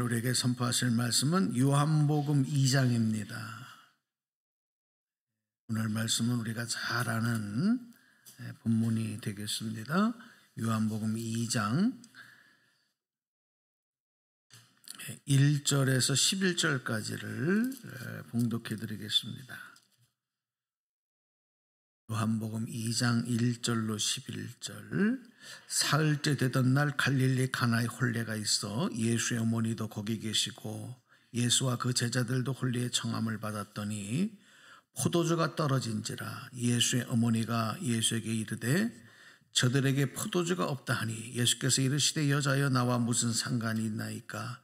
우리에게 선포하실 말씀은 요한복음 2장입니다. 오늘 말씀은 우리가 잘 아는 본문이 되겠습니다. 요한복음 2장 1절에서 11절까지를 봉독해 드리겠습니다. 요한복음 2장 1절로 11절. 사흘째 되던 날 갈릴리 가나에 혼례가 있어 예수의 어머니도 거기 계시고 예수와 그 제자들도 혼례의 청함을 받았더니 포도주가 떨어진지라. 예수의 어머니가 예수에게 이르되 저들에게 포도주가 없다 하니 예수께서 이르시되 여자여 나와 무슨 상관이 있나이까?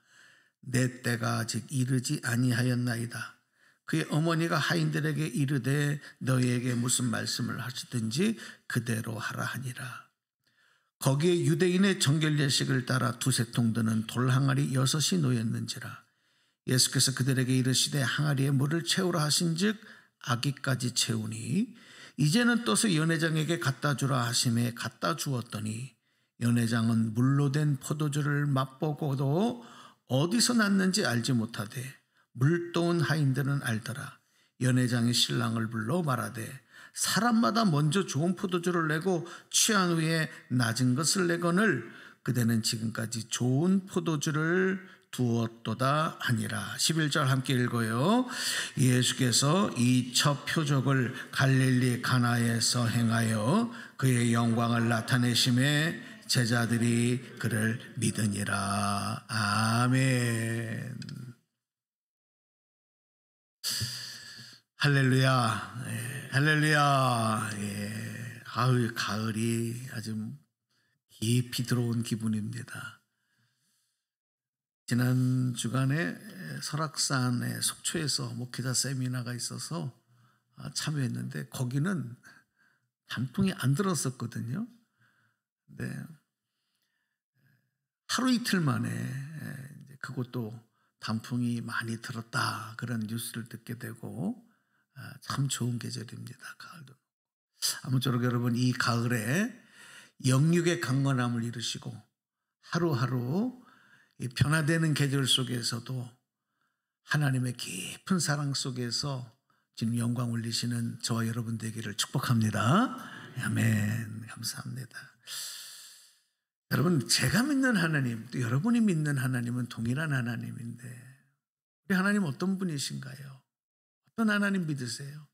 내 때가 아직 이르지 아니하였나이다. 그의 어머니가 하인들에게 이르되 너희에게 무슨 말씀을 하시든지 그대로 하라 하니라. 거기에 유대인의 정결 예식을 따라 두세 통 드는 돌 항아리 6이 놓였는지라. 예수께서 그들에게 이르시되 항아리에 물을 채우라 하신즉 아기까지 채우니 이제는 떠서 연회장에게 갖다 주라 하심에 갖다 주었더니 연회장은 물로 된 포도주를 맛보고도 어디서 났는지 알지 못하되 물도온 하인들은 알더라. 연회장이 신랑을 불러 말하되 사람마다 먼저 좋은 포도주를 내고 취한 후에 낮은 것을 내거늘 그대는 지금까지 좋은 포도주를 두었도다 하니라. 11절 함께 읽어요. 예수께서 이 첫 표적을 갈릴리 가나에서 행하여 그의 영광을 나타내심에 제자들이 그를 믿으니라. 아멘. 할렐루야. 예, 할렐루야. 예. 가을이 아주 깊이 들어온 기분입니다. 지난 주간에 설악산의 속초에서 목회자 세미나가 있어서 참여했는데 거기는 단풍이 안 들었었거든요. 근데 하루 이틀 만에 그것도 단풍이 많이 들었다 그런 뉴스를 듣게 되고 참 좋은 계절입니다. 가을도. 아무쪼록 여러분 이 가을에 영육의 강건함을 이루시고 하루하루 이 변화되는 계절 속에서도 하나님의 깊은 사랑 속에서 지금 영광 올리시는 저와 여러분 되기를 축복합니다. 아멘. 감사합니다. 여러분 제가 믿는 하나님 또 여러분이 믿는 하나님은 동일한 하나님인데 우리 하나님 어떤 분이신가요? 어떤 하나님 믿으세요?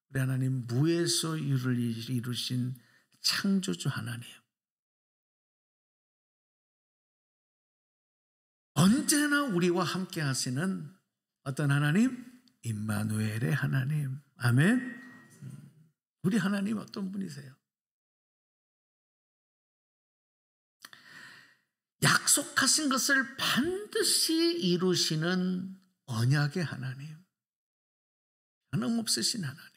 우리 하나님 무에서 유를 이루신 창조주 하나님. 언제나 우리와 함께 하시는 어떤 하나님? 임마누엘의 하나님. 아멘. 우리 하나님 어떤 분이세요? 약속하신 것을 반드시 이루시는 언약의 하나님. 변함없으신 하나님.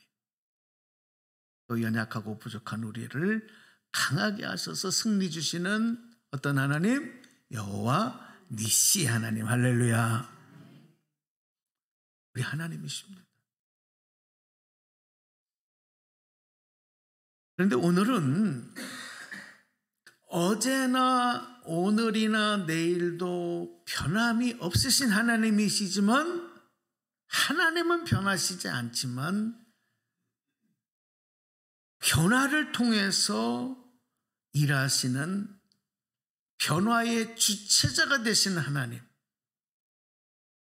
또 연약하고 부족한 우리를 강하게 하셔서 승리 주시는 어떤 하나님? 여호와 니시 하나님. 할렐루야. 우리 하나님이십니다. 그런데 오늘은 어제나 오늘이나 내일도 변함이 없으신 하나님이시지만 하나님은 변하시지 않지만 변화를 통해서 일하시는 변화의 주체자가 되시는 하나님.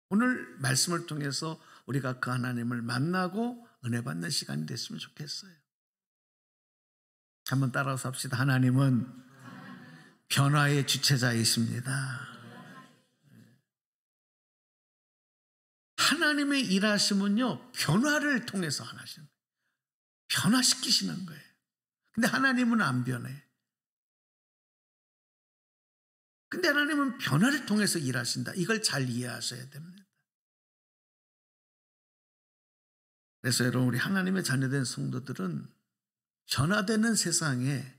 오늘 말씀을 통해서 우리가 그 하나님을 만나고 은혜 받는 시간이 됐으면 좋겠어요. 한번 따라서 합시다. 하나님은 변화의 주체자이십니다. 하나님의 일하심은요 변화를 통해서 하시는 거예요. 변화시키시는 거예요. 근데 하나님은 안 변해. 근데 하나님은 변화를 통해서 일하신다. 이걸 잘 이해하셔야 됩니다. 그래서 여러분 우리 하나님의 자녀된 성도들은 변화되는 세상에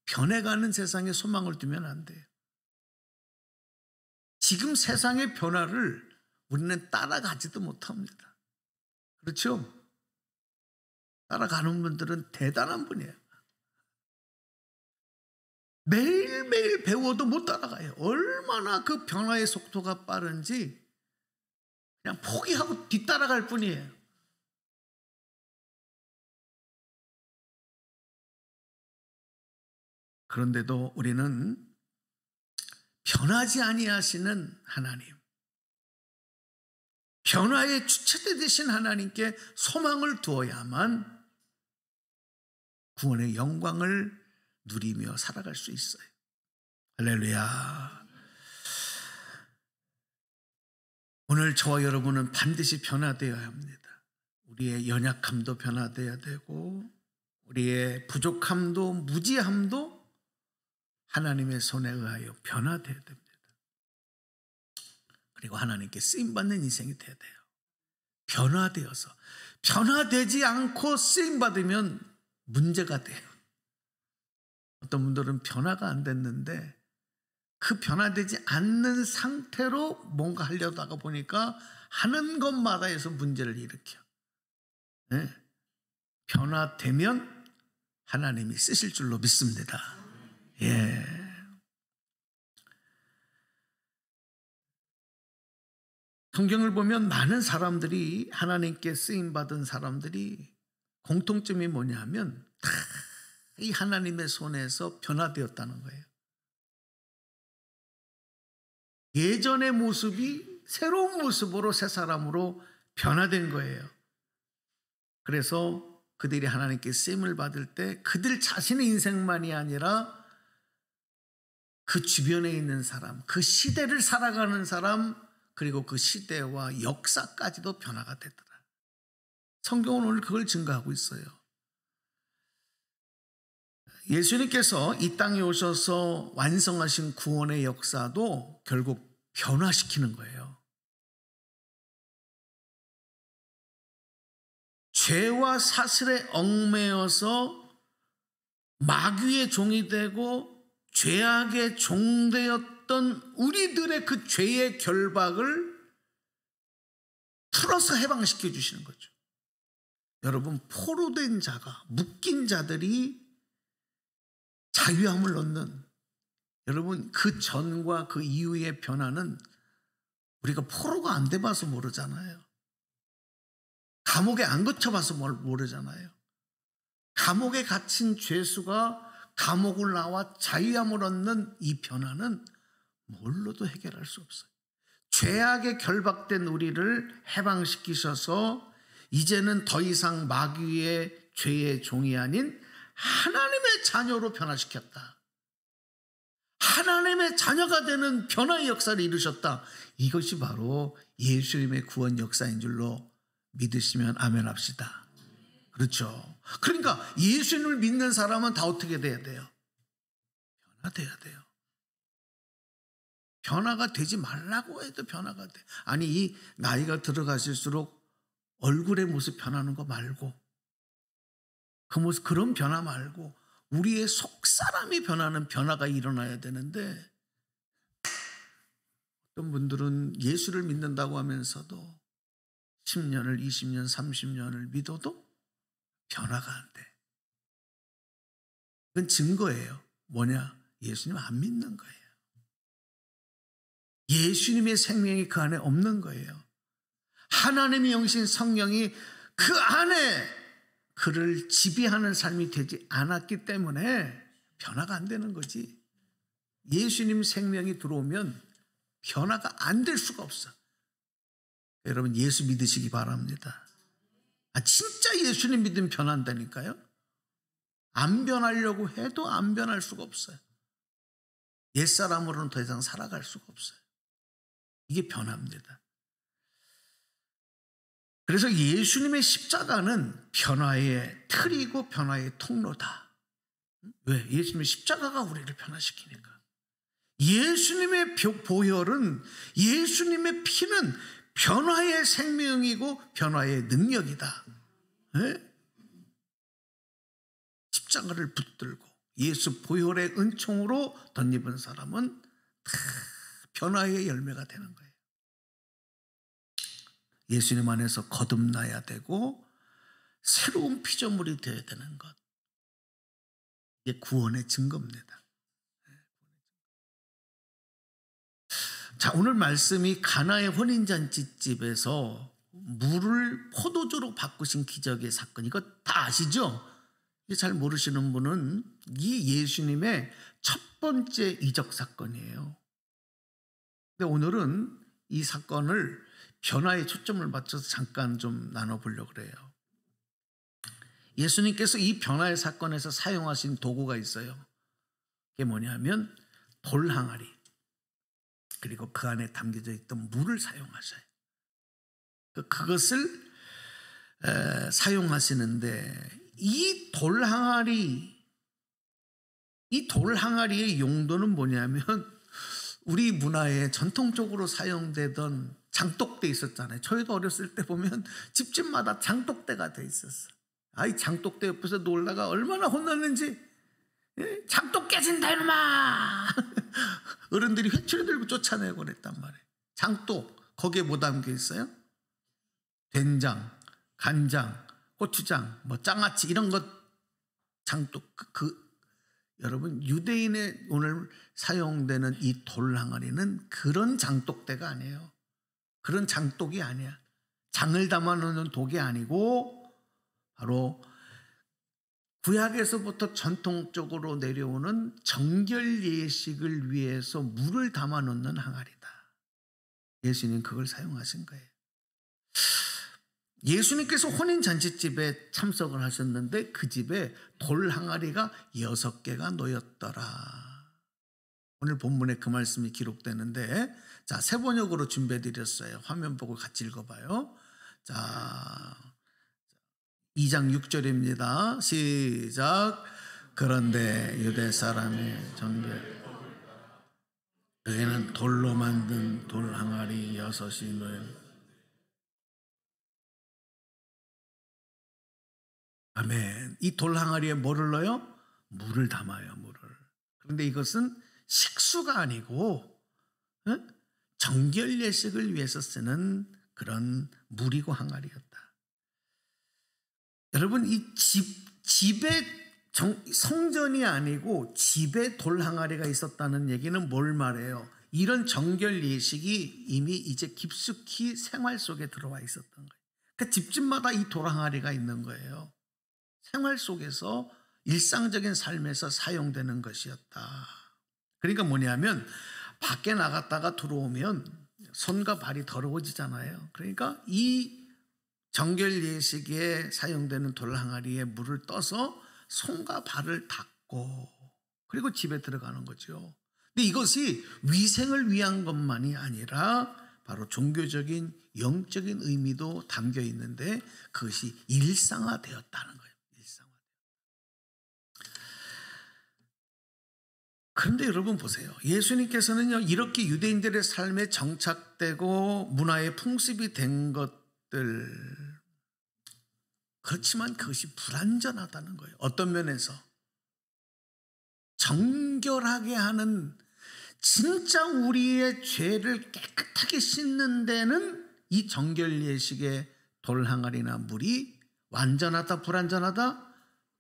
변해가는 세상에 소망을 두면 안 돼요. 지금 세상의 변화를 우리는 따라가지도 못합니다. 그렇죠? 따라가는 분들은 대단한 분이에요. 매일매일 배워도 못 따라가요. 얼마나 그 변화의 속도가 빠른지 그냥 포기하고 뒤따라갈 뿐이에요. 그런데도 우리는 변하지 아니하시는 하나님, 변화의 주체자 되신 하나님께 소망을 두어야만 구원의 영광을 누리며 살아갈 수 있어요. 할렐루야. 오늘 저와 여러분은 반드시 변화되어야 합니다. 우리의 연약함도 변화되어야 되고 우리의 부족함도 무지함도 하나님의 손에 의하여 변화되어야 됩니다. 그리고 하나님께 쓰임받는 인생이 되어야 돼요. 변화되어서. 변화되지 않고 쓰임받으면 문제가 돼요. 어떤 분들은 변화가 안 됐는데 그 변화되지 않는 상태로 뭔가 하려다가 보니까 하는 것마다 해서 문제를 일으켜. 네. 변화되면 하나님이 쓰실 줄로 믿습니다. 예. 성경을 보면 많은 사람들이 하나님께 쓰임받은 사람들이 공통점이 뭐냐면 다 이 하나님의 손에서 변화되었다는 거예요. 예전의 모습이 새로운 모습으로 새 사람으로 변화된 거예요. 그래서 그들이 하나님께 쓰임을 받을 때 그들 자신의 인생만이 아니라 그 주변에 있는 사람, 그 시대를 살아가는 사람, 그리고 그 시대와 역사까지도 변화가 되더라. 성경은 오늘 그걸 증거하고 있어요. 예수님께서 이 땅에 오셔서 완성하신 구원의 역사도 결국 변화시키는 거예요. 죄와 사슬에 얽매여서 마귀의 종이 되고 죄악의 종되었던 우리들의 그 죄의 결박을 풀어서 해방시켜 주시는 거죠. 여러분, 포로된 자가, 묶인 자들이 자유함을 얻는, 여러분 그 전과 그 이후의 변화는 우리가 포로가 안 돼봐서 모르잖아요. 감옥에 안 갇혀봐서 모르잖아요. 감옥에 갇힌 죄수가 감옥을 나와 자유함을 얻는 이 변화는 뭘로도 해결할 수 없어요. 죄악에 결박된 우리를 해방시키셔서 이제는 더 이상 마귀의 죄의 종이 아닌 하나님의 자녀로 변화시켰다. 하나님의 자녀가 되는 변화의 역사를 이루셨다. 이것이 바로 예수님의 구원 역사인 줄로 믿으시면 아멘 합시다. 그렇죠. 그러니까 예수님을 믿는 사람은 다 어떻게 돼야 돼요? 변화돼야 돼요. 변화가 되지 말라고 해도 변화가 돼. 아니, 이 나이가 들어가실수록 얼굴의 모습 변하는 거 말고, 그 모습, 그런 변화 말고 우리의 속사람이 변하는 변화가 일어나야 되는데, 어떤 분들은 예수를 믿는다고 하면서도 10년을 20년 30년을 믿어도 변화가 안 돼. 그건 증거예요. 뭐냐? 예수님 안 믿는 거예요. 예수님의 생명이 그 안에 없는 거예요. 하나님의 영신 성령이 그 안에 그를 지배하는 삶이 되지 않았기 때문에 변화가 안 되는 거지. 예수님 생명이 들어오면 변화가 안 될 수가 없어. 여러분, 예수 믿으시기 바랍니다. 진짜 예수님 믿으면 변한다니까요. 안 변하려고 해도 안 변할 수가 없어요. 옛사람으로는 더 이상 살아갈 수가 없어요. 이게 변화입니다. 그래서 예수님의 십자가는 변화의 틀이고 변화의 통로다. 왜? 예수님의 십자가가 우리를 변화시키니까. 예수님의 보혈은, 예수님의 피는 변화의 생명이고 변화의 능력이다. 네? 십자가를 붙들고 예수 보혈의 은총으로 덧입은 사람은 다 변화의 열매가 되는 거예요. 예수님 안에서 거듭나야 되고 새로운 피조물이 되어야 되는 것. 이게 구원의 증거입니다. 자, 오늘 말씀이 가나의 혼인잔치집에서 물을 포도주로 바꾸신 기적의 사건, 이거 다 아시죠? 잘 모르시는 분은 이 예수님의 첫 번째 이적 사건이에요. 근데 오늘은 이 사건을 변화에 초점을 맞춰서 잠깐 좀 나눠보려고 그래요. 예수님께서 이 변화의 사건에서 사용하신 도구가 있어요. 그게 뭐냐면 돌 항아리, 그리고 그 안에 담겨져 있던 물을 사용하셔요. 그것을 사용하시는데 이 돌 항아리의 용도는 뭐냐면 우리 문화에 전통적으로 사용되던 장독대 있었잖아요. 저희도 어렸을 때 보면 집집마다 장독대가 돼 있었어. 이 장독대 옆에서 놀다가 얼마나 혼났는지. 장독 깨진다 이놈아. 어른들이 회초리 들고 쫓아내고 그랬단 말이에요. 장독, 거기에 뭐 담겨 있어요? 된장, 간장, 고추장, 뭐 장아찌 이런 것. 장독. 여러분, 유대인의 오늘 사용되는 이 돌항아리는 그런 장독대가 아니에요. 그런 장독이 아니야. 장을 담아놓는 독이 아니고 바로 구약에서부터 전통적으로 내려오는 정결 예식을 위해서 물을 담아놓는 항아리다. 예수님 그걸 사용하신 거예요. 예수님께서 혼인잔치집에 참석을 하셨는데 그 집에 돌 항아리가 6개가 놓였더라. 오늘 본문에 그 말씀이 기록되는데, 자, 세번역으로 준비해드렸어요. 화면 보고 같이 읽어봐요. 자, 2장 6절입니다. 시작. 그런데 유대 사람의 정결, 여기는 돌로 만든 돌 항아리 6이 놓여. 아멘. 이 돌 항아리에 뭐를 넣어요? 물을 담아요, 물을. 그런데 이것은 식수가 아니고 정결 예식을 위해서 쓰는 그런 물이고 항아리였다. 여러분, 이 집에 성전이 아니고 집에 돌 항아리가 있었다는 얘기는 뭘 말해요? 이런 정결 예식이 이미 이제 깊숙이 생활 속에 들어와 있었던 거예요. 그러니까 집집마다 이 돌 항아리가 있는 거예요. 생활 속에서 일상적인 삶에서 사용되는 것이었다. 그러니까 뭐냐면 밖에 나갔다가 들어오면 손과 발이 더러워지잖아요. 그러니까 이 정결 예식에 사용되는 돌 항아리에 물을 떠서 손과 발을 닦고 그리고 집에 들어가는 거죠. 근데 이것이 위생을 위한 것만이 아니라 바로 종교적인 영적인 의미도 담겨 있는데 그것이 일상화되었다는 거예요. 그런데 여러분 보세요. 예수님께서는요, 이렇게 유대인들의 삶에 정착되고 문화의 풍습이 된 것들, 그렇지만 그것이 불완전하다는 거예요. 어떤 면에서 정결하게 하는, 진짜 우리의 죄를 깨끗하게 씻는 데는 이 정결 예식의 돌 항아리나 물이 완전하다 불완전하다?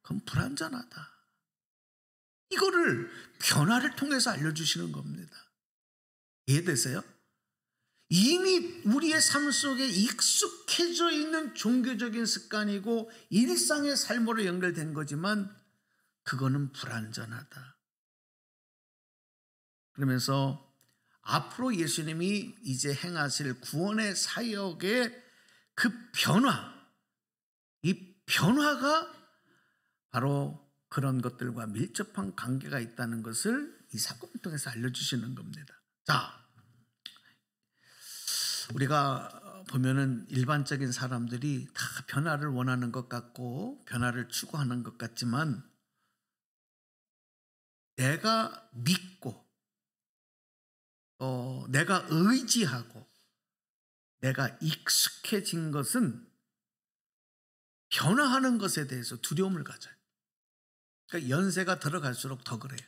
그건 불완전하다. 이거를 변화를 통해서 알려주시는 겁니다. 이해되세요? 이미 우리의 삶 속에 익숙해져 있는 종교적인 습관이고 일상의 삶으로 연결된 거지만 그거는 불완전하다. 그러면서 앞으로 예수님이 이제 행하실 구원의 사역의 그 변화, 이 변화가 바로 그런 것들과 밀접한 관계가 있다는 것을 이 사건을 통해서 알려주시는 겁니다. 자, 우리가 보면은 일반적인 사람들이 다 변화를 원하는 것 같고 변화를 추구하는 것 같지만 내가 믿고 내가 의지하고 내가 익숙해진 것은 변화하는 것에 대해서 두려움을 가져요. 그러니까 연세가 들어갈수록 더 그래요.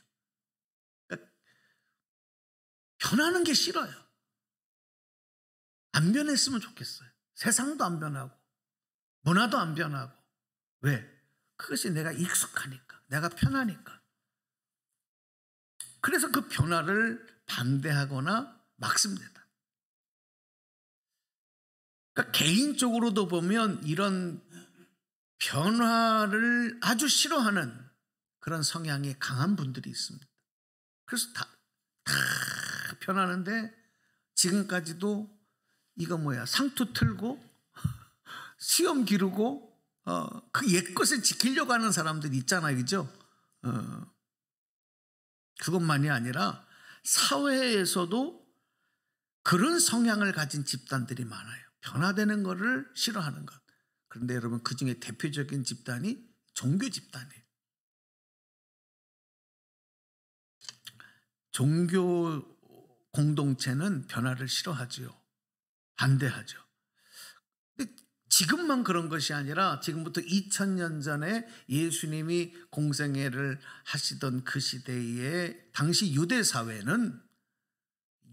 그러니까 변하는 게 싫어요. 안 변했으면 좋겠어요. 세상도 안 변하고 문화도 안 변하고. 왜? 그것이 내가 익숙하니까, 내가 편하니까. 그래서 그 변화를 반대하거나 막습니다. 그러니까 개인적으로도 보면 이런 변화를 아주 싫어하는 그런 성향이 강한 분들이 있습니다. 그래서 다 변하는데 지금까지도 이거 상투 틀고 시험 기르고 그 옛것을 지키려고 하는 사람들이 있잖아요. 그죠? 그것만이 아니라 사회에서도 그런 성향을 가진 집단들이 많아요. 변화되는 것을 싫어하는 것. 그런데 여러분, 그 중에 대표적인 집단이 종교 집단이에요. 종교 공동체는 변화를 싫어하지요. 반대하죠. 근데 지금만 그런 것이 아니라 지금부터 2000년 전에 예수님이 공생애를 하시던 그 시대에 당시 유대 사회는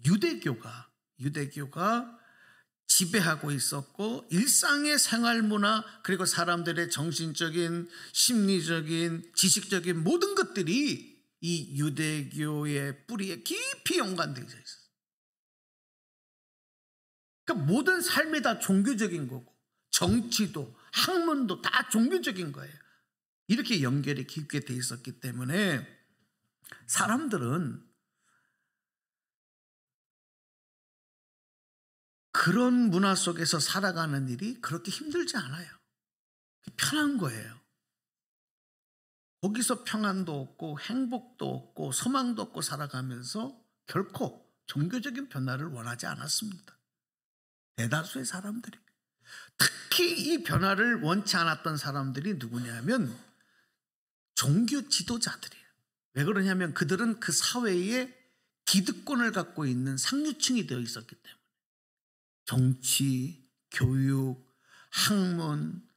유대교가 지배하고 있었고, 일상의 생활 문화, 그리고 사람들의 정신적인, 심리적인, 지식적인 모든 것들이 이 유대교의 뿌리에 깊이 연관되어 있어요. 그러니까 모든 삶이 다 종교적인 거고, 정치도 학문도 다 종교적인 거예요. 이렇게 연결이 깊게 돼 있었기 때문에 사람들은 그런 문화 속에서 살아가는 일이 그렇게 힘들지 않아요. 편한 거예요. 거기서 평안도 없고 행복도 없고 소망도 없고 살아가면서 결코 종교적인 변화를 원하지 않았습니다. 대다수의 사람들이. 특히 이 변화를 원치 않았던 사람들이 누구냐면 종교 지도자들이에요. 왜 그러냐면 그들은 그 사회에 기득권을 갖고 있는 상류층이 되어 있었기 때문에. 정치, 교육, 학문,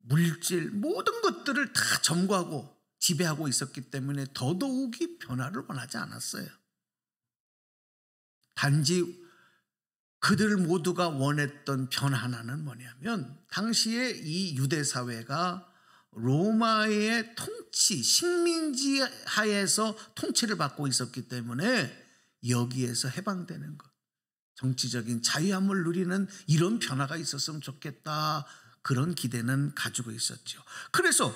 물질 모든 것들을 다 점거하고 지배하고 있었기 때문에 더더욱이 변화를 원하지 않았어요. 단지 그들 모두가 원했던 변화 하나는 뭐냐면 당시에 이 유대 사회가 로마의 통치, 식민지 하에서 통치를 받고 있었기 때문에 여기에서 해방되는 것, 정치적인 자유함을 누리는 이런 변화가 있었으면 좋겠다, 그런 기대는 가지고 있었죠. 그래서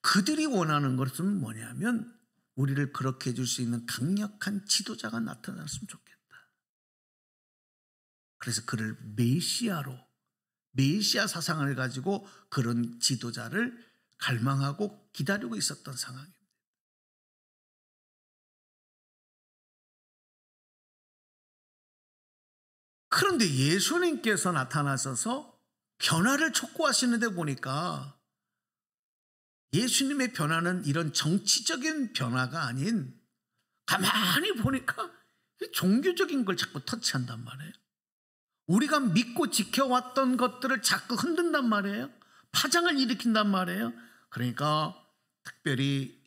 그들이 원하는 것은 뭐냐면 우리를 그렇게 해줄 수 있는 강력한 지도자가 나타났으면 좋겠다. 그래서 그를 메시아 사상을 가지고 그런 지도자를 갈망하고 기다리고 있었던 상황입니다. 그런데 예수님께서 나타나셔서 변화를 촉구하시는데 보니까 예수님의 변화는 이런 정치적인 변화가 아닌, 가만히 보니까 종교적인 걸 자꾸 터치한단 말이에요. 우리가 믿고 지켜왔던 것들을 자꾸 흔든단 말이에요. 파장을 일으킨단 말이에요. 그러니까 특별히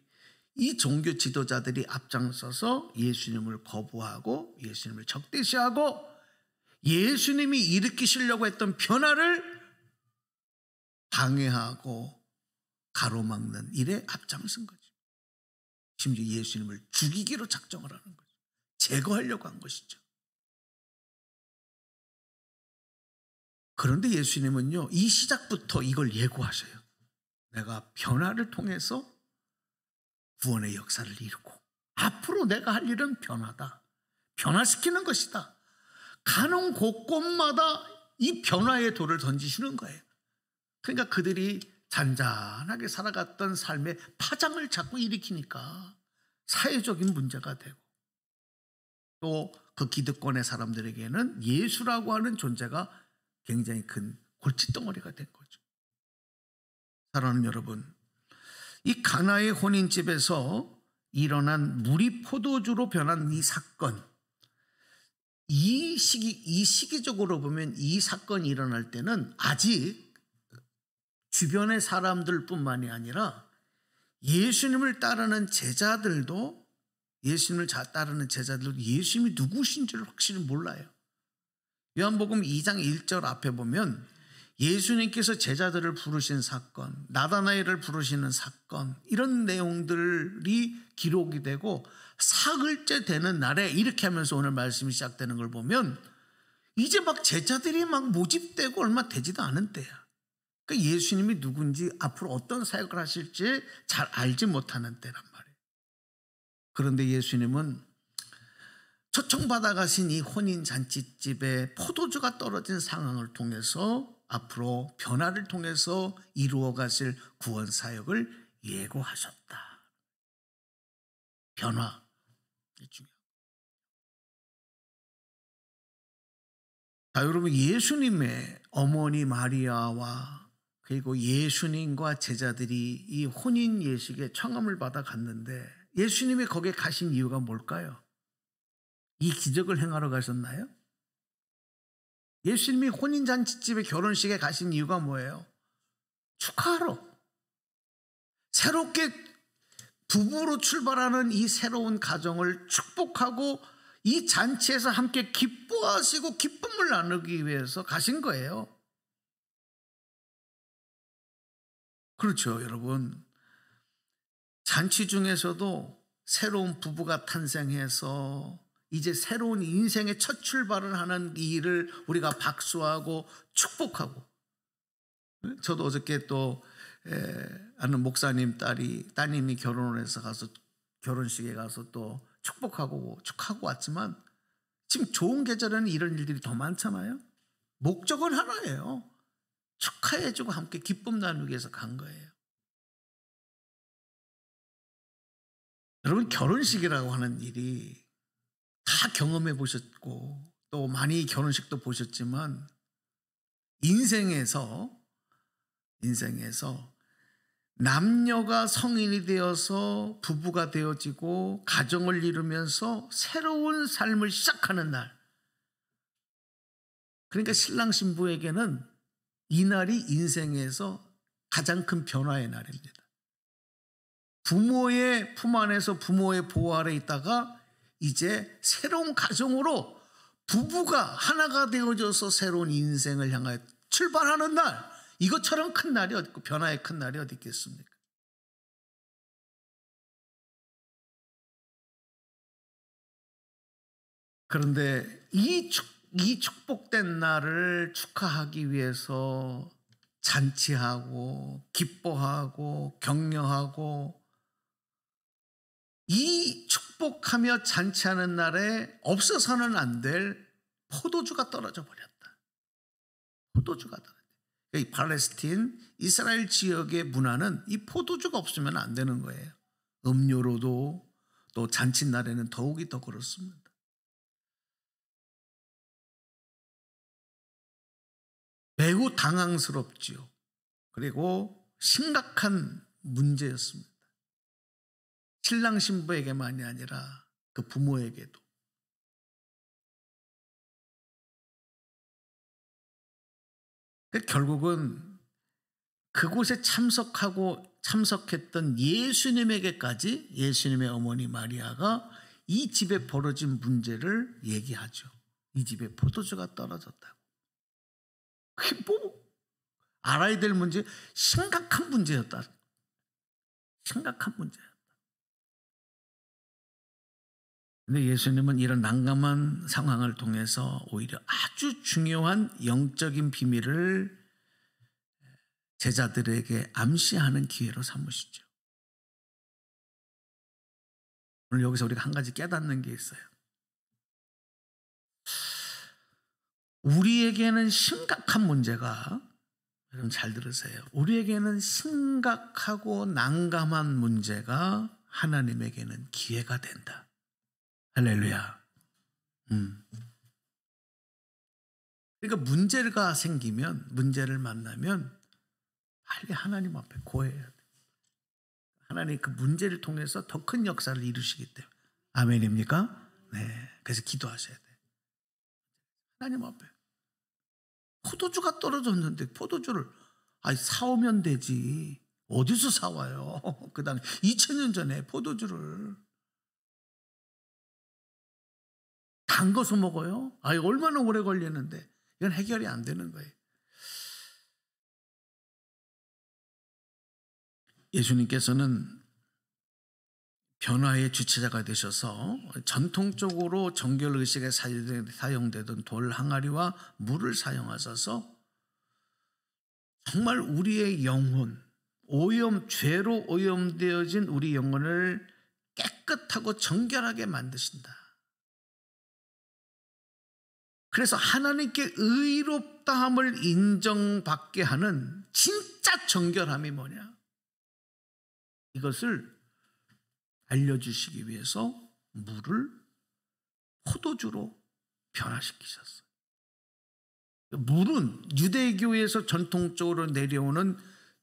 이 종교 지도자들이 앞장서서 예수님을 거부하고 예수님을 적대시하고 예수님이 일으키시려고 했던 변화를 방해하고 가로막는 일에 앞장선 거죠. 심지어 예수님을 죽이기로 작정을 하는 거죠. 제거하려고 한 것이죠. 그런데 예수님은요, 이 시작부터 이걸 예고하셔요. 내가 변화를 통해서 구원의 역사를 이루고 앞으로 내가 할 일은 변화다. 변화시키는 것이다. 가는 곳곳마다 이 변화의 돌을 던지시는 거예요. 그러니까 그들이 잔잔하게 살아갔던 삶의 파장을 자꾸 일으키니까 사회적인 문제가 되고, 또 그 기득권의 사람들에게는 예수라고 하는 존재가 굉장히 큰 골칫덩어리가 된 거죠. 사랑하는 여러분, 이 가나의 혼인집에서 일어난 물이 포도주로 변한 이 사건, 이 시기적으로 보면 이 사건이 일어날 때는 아직 주변의 사람들뿐만이 아니라 예수님을 따르는 제자들도 예수님이 누구신지를 확실히 몰라요. 요한복음 2장 1절 앞에 보면 예수님께서 제자들을 부르신 사건, 나다나엘을 부르시는 사건, 이런 내용들이 기록이 되고 사흘째 되는 날에 이렇게 하면서 오늘 말씀이 시작되는 걸 보면 이제 막 제자들이 막 모집되고 얼마 되지도 않은 때야. 그러니까 예수님이 누군지 앞으로 어떤 사역을 하실지 잘 알지 못하는 때란 말이에요. 그런데 예수님은 초청받아 가신 이 혼인잔치집에 포도주가 떨어진 상황을 통해서 앞으로 변화를 통해서 이루어 가실 구원 사역을 예고하셨다. 변화. 중요합니다. 자, 여러분, 예수님의 어머니 마리아와 그리고 예수님과 제자들이 이 혼인 예식에 청함을 받아 갔는데 예수님이 거기에 가신 이유가 뭘까요? 이 기적을 행하러 가셨나요? 예수님이 혼인잔치집에 결혼식에 가신 이유가 뭐예요? 축하하러. 새롭게 부부로 출발하는 이 새로운 가정을 축복하고 이 잔치에서 함께 기뻐하시고 기쁨을 나누기 위해서 가신 거예요. 그렇죠, 여러분. 잔치 중에서도 새로운 부부가 탄생해서 이제 새로운 인생의 첫 출발을 하는 이 일을 우리가 박수하고 축복하고, 저도 어저께 또 아는 목사님 따님이 결혼을 해서 가서 결혼식에 가서 또 축복하고 축하하고 왔지만 지금 좋은 계절에는 이런 일들이 더 많잖아요. 목적은 하나예요. 축하해주고 함께 기쁨 나누기 위해서 간 거예요. 여러분, 결혼식이라고 하는 일이 다 경험해 보셨고 또 많이 결혼식도 보셨지만 인생에서 남녀가 성인이 되어서 부부가 되어지고 가정을 이루면서 새로운 삶을 시작하는 날, 그러니까 신랑 신부에게는 이 날이 인생에서 가장 큰 변화의 날입니다. 부모의 품 안에서 부모의 보호 아래 있다가 이제 새로운 가정으로 부부가 하나가 되어져서 새로운 인생을 향하여 출발하는 날, 이것처럼 큰 날이 어디 있고 변화의 큰 날이 어디 있겠습니까? 그런데 이 축복된 날을 축하하기 위해서 잔치하고 기뻐하고 격려하고 이 축복하며 잔치하는 날에 없어서는 안 될 포도주가 떨어져 버렸다. 포도주가 떨어져. 이 팔레스틴, 이스라엘 지역의 문화는 이 포도주가 없으면 안 되는 거예요. 음료로도 또 잔칫날에는 더욱이 더 그렇습니다. 매우 당황스럽지요. 그리고 심각한 문제였습니다. 신랑 신부에게만이 아니라 그 부모에게도. 결국은 그곳에 참석했던 예수님에게까지 예수님의 어머니 마리아가 이 집에 벌어진 문제를 얘기하죠. 이 집에 포도주가 떨어졌다고. 그게 뭐 알아야 될 문제, 심각한 문제였다. 심각한 문제였다. 근데 예수님은 이런 난감한 상황을 통해서 오히려 아주 중요한 영적인 비밀을 제자들에게 암시하는 기회로 삼으시죠. 오늘 여기서 우리가 한 가지 깨닫는 게 있어요. 우리에게는 심각한 문제가, 여러분 잘 들으세요. 우리에게는 심각하고 난감한 문제가 하나님에게는 기회가 된다. 할렐루야. 그러니까 문제가 생기면, 문제를 만나면 빨리 하나님 앞에 고해야 돼. 하나님 그 문제를 통해서 더 큰 역사를 이루시기 때문에. 아멘입니까? 네. 그래서 기도하셔야 돼. 하나님 앞에. 포도주가 떨어졌는데 포도주를 사오면 되지. 어디서 사와요? 그 당시 2000년 전에 포도주를 담궈서 먹어요? 얼마나 오래 걸리는데. 이건 해결이 안 되는 거예요. 예수님께서는 변화의 주체자가 되셔서 전통적으로 정결의식에 사용되던 돌 항아리와 물을 사용하셔서 정말 우리의 영혼, 죄로 오염되어진 우리 영혼을 깨끗하고 정결하게 만드신다. 그래서 하나님께 의롭다함을 인정받게 하는 진짜 정결함이 뭐냐? 이것을 알려주시기 위해서 물을 포도주로 변화시키셨어요. 물은 유대교에서 전통적으로 내려오는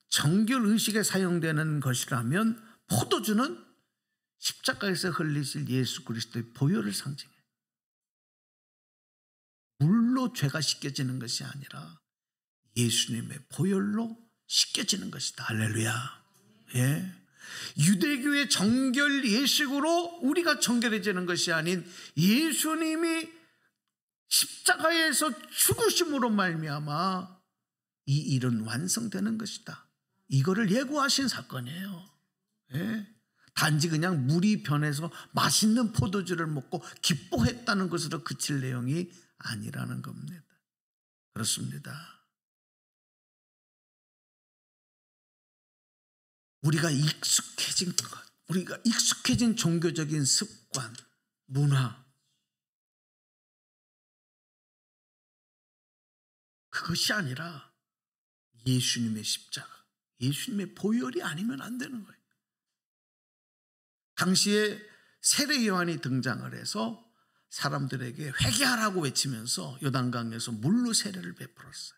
정결의식에 사용되는 것이라면 포도주는 십자가에서 흘리실 예수 그리스도의 보혈을 상징해요. 물로 죄가 씻겨지는 것이 아니라 예수님의 보혈로 씻겨지는 것이다. 할렐루야. 예. 유대교의 정결 예식으로 우리가 정결해지는 것이 아닌 예수님이 십자가에서 죽으심으로 말미암아 이 일은 완성되는 것이다. 이거를 예고하신 사건이에요. 예? 단지 그냥 물이 변해서 맛있는 포도주를 먹고 기뻐했다는 것으로 그칠 내용이 아니라는 겁니다. 그렇습니다. 우리가 익숙해진 것, 우리가 익숙해진 종교적인 습관, 문화, 그것이 아니라 예수님의 십자가, 예수님의 보혈이 아니면 안 되는 거예요. 당시에 세례 요한이 등장을 해서 사람들에게 회개하라고 외치면서 요단강에서 물로 세례를 베풀었어요.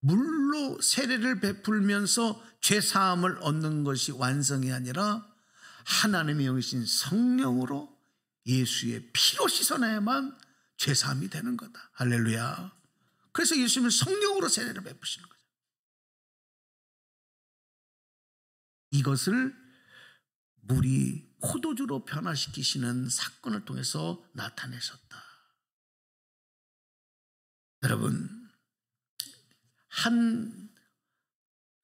물로 세례를 베풀면서 죄사함을 얻는 것이 완성이 아니라 하나님의 영이신 성령으로 예수의 피로 씻어내야만 죄사함이 되는 거다. 할렐루야. 그래서 예수님은 성령으로 세례를 베푸시는 거죠. 이것을 물이 포도주로 변화시키시는 사건을 통해서 나타내셨다. 여러분, 한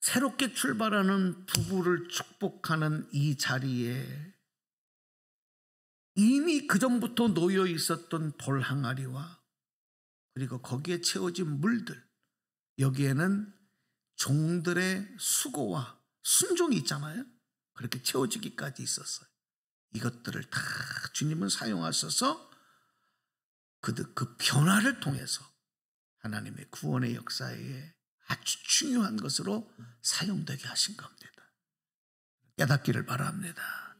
새롭게 출발하는 부부를 축복하는 이 자리에 이미 그전부터 놓여 있었던 돌 항아리와 그리고 거기에 채워진 물들, 여기에는 종들의 수고와 순종이 있잖아요. 그렇게 채워지기까지 있었어요. 이것들을 다 주님은 사용하셔서 그 변화를 통해서 하나님의 구원의 역사에 아주 중요한 것으로 사용되게 하신 겁니다. 깨닫기를 바랍니다.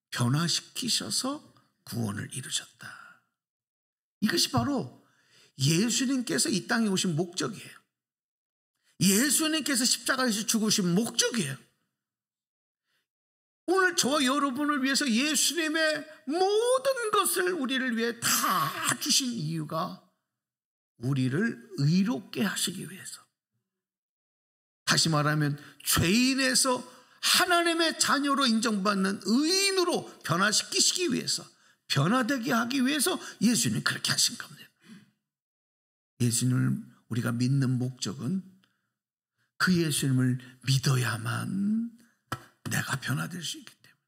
변화시키셔서 구원을 이루셨다. 이것이 바로 예수님께서 이 땅에 오신 목적이에요. 예수님께서 십자가에서 죽으신 목적이에요. 오늘 저와 여러분을 위해서 예수님의 모든 것을 우리를 위해 다 주신 이유가 우리를 의롭게 하시기 위해서, 다시 말하면 죄인에서 하나님의 자녀로 인정받는 의인으로 변화시키시기 위해서, 변화되게 하기 위해서 예수님이 그렇게 하신 겁니다. 예수님을 우리가 믿는 목적은 그 예수님을 믿어야만 내가 변화될 수 있기 때문에.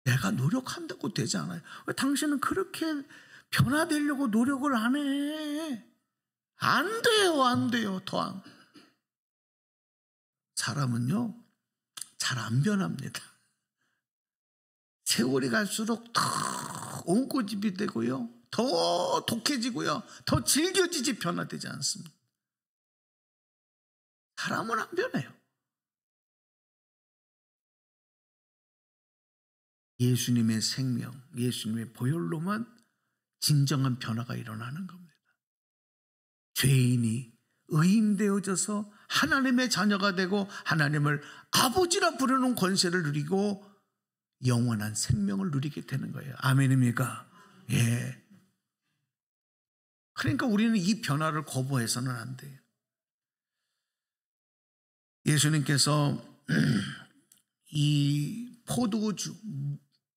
내가 노력한다고 되지 않아요. 왜 당신은 그렇게 변화되려고 노력을 안 해? 안 돼요, 안 돼요. 사람은요, 잘 안 변합니다. 세월이 갈수록 더 옹고집이 되고요, 더 독해지고요, 더 질겨지지 변화되지 않습니다. 사람은 안 변해요. 예수님의 생명, 예수님의 보혈로만 진정한 변화가 일어나는 겁니다. 죄인이 의인 되어져서 하나님의 자녀가 되고 하나님을 아버지라 부르는 권세를 누리고 영원한 생명을 누리게 되는 거예요. 아멘입니까? 예. 그러니까 우리는 이 변화를 거부해서는 안 돼요. 예수님께서 이 포도주,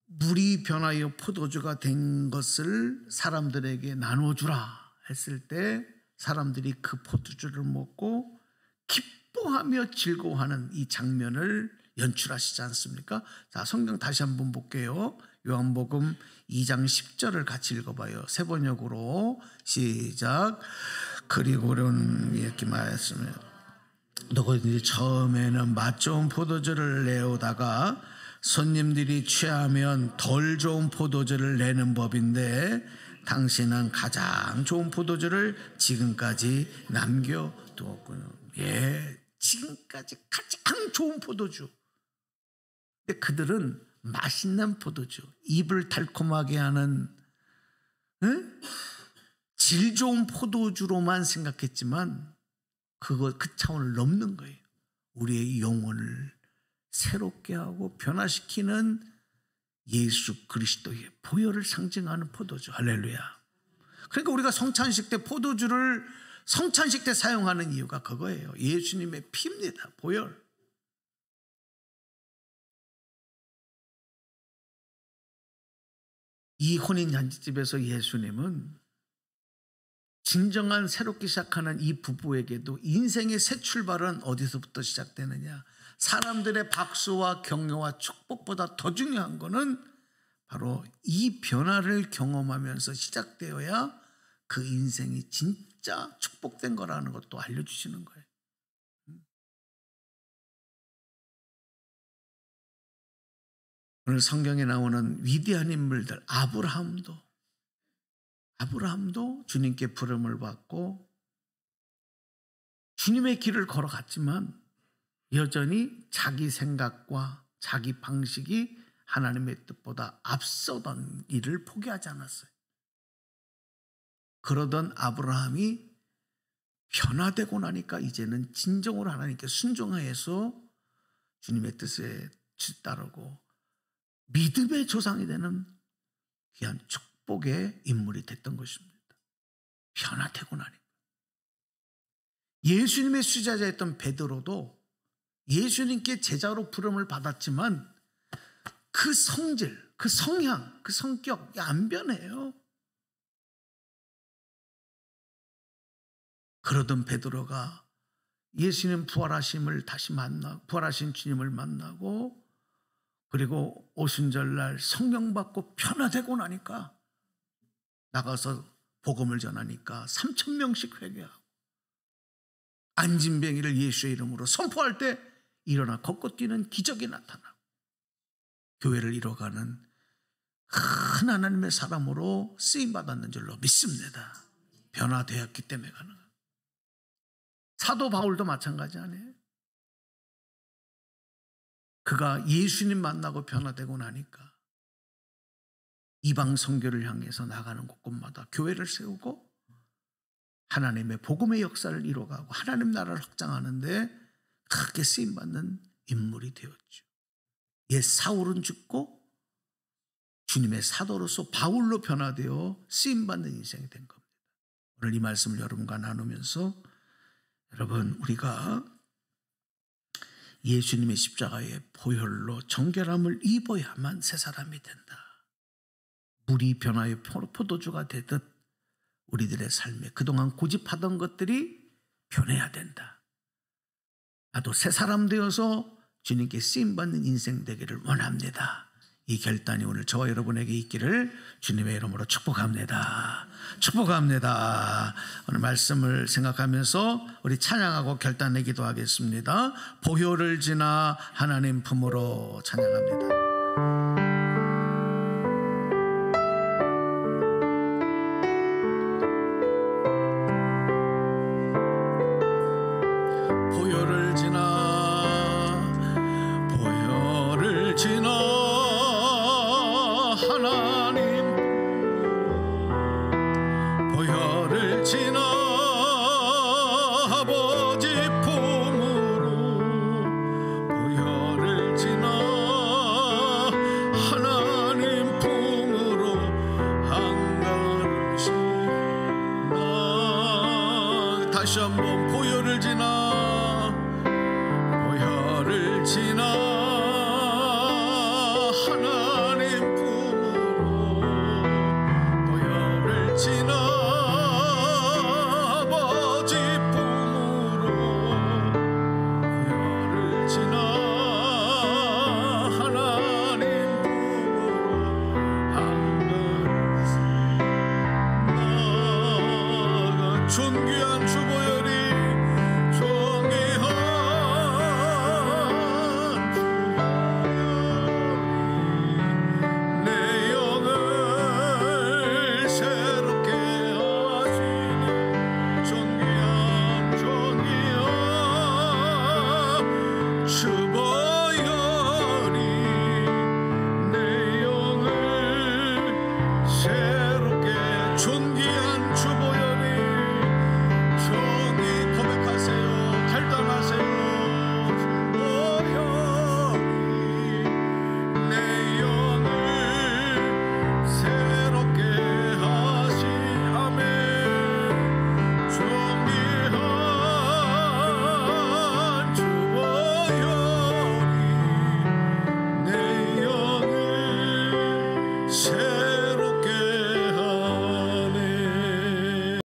물이 변하여 포도주가 된 것을 사람들에게 나눠주라 했을 때 사람들이 그 포도주를 먹고 기뻐하며 즐거워하는 이 장면을 연출하시지 않습니까? 자, 성경 다시 한번 볼게요. 요한복음 2장 10절을 같이 읽어봐요. 세 번역으로 시작. 그리고는 이렇게 말했으면 누구든지 처음에는 맛 좋은 포도주를 내오다가 손님들이 취하면 덜 좋은 포도주를 내는 법인데 당신은 가장 좋은 포도주를 지금까지 남겨두었군요. 예, 지금까지 가장 좋은 포도주. 근데 그들은 맛있는 포도주, 입을 달콤하게 하는 질 좋은 포도주로만 생각했지만 그 차원을 넘는 거예요. 우리의 영혼을 새롭게 하고 변화시키는 예수 그리스도의 보혈을 상징하는 포도주. 할렐루야. 그러니까 우리가 성찬식 때 포도주를 성찬식 때 사용하는 이유가 그거예요. 예수님의 피입니다. 보혈. 이 혼인잔치집에서 예수님은 진정한 새롭게 시작하는 이 부부에게도 인생의 새 출발은 어디서부터 시작되느냐? 사람들의 박수와 격려와 축복보다 더 중요한 것은 바로 이 변화를 경험하면서 시작되어야 그 인생이 진짜 축복된 거라는 것도 알려주시는 거예요. 오늘 성경에 나오는 위대한 인물들, 아브라함도 주님께 부름을 받고 주님의 길을 걸어갔지만 여전히 자기 생각과 자기 방식이 하나님의 뜻보다 앞서던 일을 포기하지 않았어요. 그러던 아브라함이 변화되고 나니까 이제는 진정으로 하나님께 순종해서 주님의 뜻에 따르고 믿음의 조상이 되는 귀한 축복의 인물이 됐던 것입니다. 변화되고 나니까. 예수님의 수제자였던 베드로도 예수님께 제자로 부름을 받았지만 그 성질, 그 성향, 그 성격이 안 변해요. 그러던 베드로가 예수님 부활하심을 다시 부활하신 주님을 만나고 그리고 오순절날 성령 받고 변화되고 나니까 나가서 복음을 전하니까 3,000명씩 회개하고 안진뱅이를 예수의 이름으로 선포할 때 일어나 걷고 뛰는 기적이 나타나고 교회를 이뤄가는 큰 하나님의 사람으로 쓰임받았는 줄로 믿습니다. 변화되었기 때문에 가능합니다. 사도 바울도 마찬가지 아니에요? 그가 예수님 만나고 변화되고 나니까 이방 선교를 향해서 나가는 곳곳마다 교회를 세우고 하나님의 복음의 역사를 이뤄가고 하나님 나라를 확장하는데 크게 쓰임받는 인물이 되었죠. 옛 사울은 죽고 주님의 사도로서 바울로 변화되어 쓰임받는 인생이 된 겁니다. 오늘 이 말씀을 여러분과 나누면서 여러분 우리가 예수님의 십자가의 보혈로 정결함을 입어야만 새 사람이 된다. 물이 변화의 포도주가 되듯 우리들의 삶에 그동안 고집하던 것들이 변해야 된다. 나도 새 사람 되어서 주님께 쓰임받는 인생 되기를 원합니다. 이 결단이 오늘 저와 여러분에게 있기를 주님의 이름으로 축복합니다. 축복합니다. 오늘 말씀을 생각하면서 우리 찬양하고 결단에 기도하겠습니다. 보혈을 지나 하나님 품으로 찬양합니다. 다시 한번 보혈을 지나